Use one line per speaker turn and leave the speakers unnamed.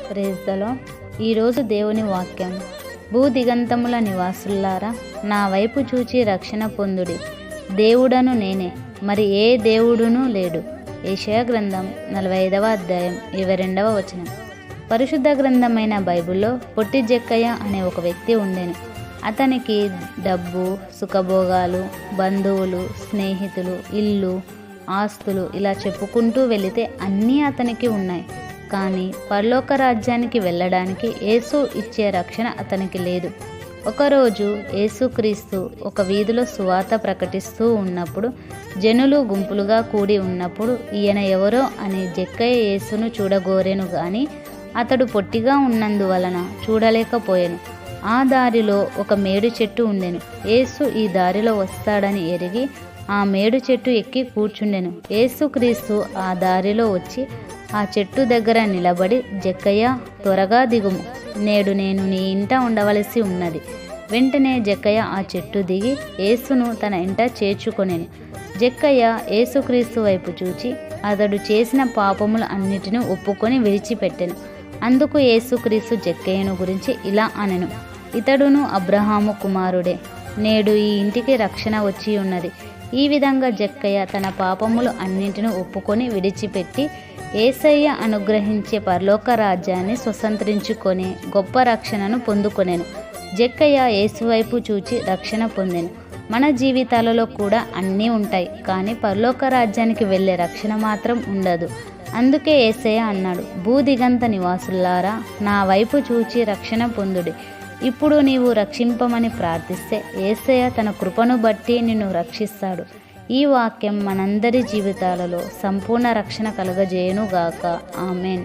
Praise the lord. ఈరోజు దేవుని వాక్యం. భూదిగంతముల నివాసులారా, నా వైపు చూచి రక్షణ పొందుడి. దేవుడను నేనే, మరి ఏ దేవుడునూ లేడు. యెషయా గ్రంథం 45వ అధ్యాయం 22వ వచనం. పరిశుద్ధ గ్రంథమైన బైబిల్లో పొట్టి జక్కయ్య అనే ఒక వ్యక్తి ఉండెను. అతనికి డబ్బు, సుఖభోగాలు, బంధువులు, స్నేహితులు, ఇల్లు, ఆస్తులు ఇలా చెప్పుకుంటూ వెళితే అన్నీ అతనికి ఉన్నాయి. కానీ పరలోక రాజ్యానికి వెళ్ళడానికి యేసు ఇచ్చే రక్షణ అతనికి లేదు. ఒకరోజు యేసుక్రీస్తు ఒక వీధిలో సువార్త ప్రకటిస్తూ ఉన్నప్పుడు జనులు గుంపులుగా కూడి ఉన్నప్పుడు ఈయన ఎవరో అని జక్కయ్య యేసును చూడగోరెను గాని అతడు పొట్టిగా ఉన్నందువలన చూడలేకపోయెను. ఆ దారిలో ఒక మేడు చెట్టు ఉండెను. యేసు ఈ దారిలో వస్తాడని ఎరిగి ఆ మేడు చెట్టు ఎక్కి కూర్చుండెను. యేసుక్రీస్తు ఆ దారిలో వచ్చి ఆ చెట్టు దగ్గర నిలబడి, జక్కయ్య, త్వరగా దిగుము, నేడు నేను నీ ఇంట ఉండవలసి ఉన్నది. వెంటనే జక్కయ్య ఆ చెట్టు దిగి యేసును తన ఇంట చేర్చుకొనెను. జక్కయ్య యేసుక్రీస్తు వైపు చూచి అతడు చేసిన పాపములు అన్నిటిని ఒప్పుకొని విడిచిపెట్టెను. అందుకు యేసుక్రీస్తు జక్కయ్యను గురించి ఇలా అనెను: ఇతడును అబ్రహాము కుమారుడే, నేడు ఈ ఇంటికి రక్షణ వచ్చి ఉన్నది. ఈ విధంగా జక్కయ్య తన పాపములు అన్నింటిని ఒప్పుకొని విడిచిపెట్టి యేసయ్య అనుగ్రహించే పరలోక రాజ్యాన్ని స్వతంత్రించుకొని గొప్ప రక్షణను పొందుకొనెను. జక్కయ్య యేసు వైపు చూచి రక్షణ పొందెను. మన జీవితాలలో కూడా అన్నీ ఉంటాయి, కానీ పరలోక రాజ్యానికి వెళ్ళే రక్షణ మాత్రం ఉండదు. అందుకే యేసయ్య అన్నాడు: భూదిగంత నివాసులారా, నా వైపు చూచి రక్షణ పొందుడి. ఇప్పుడు నీవు రక్షింపమని ప్రార్థిస్తే యేసయ్య తన కృపను బట్టి నిన్ను రక్షిస్తాడు. ఈ వాక్యం మనందరి జీవితాలలో సంపూర్ణ రక్షణ కలుగజేయునుగాక. ఆమేన్.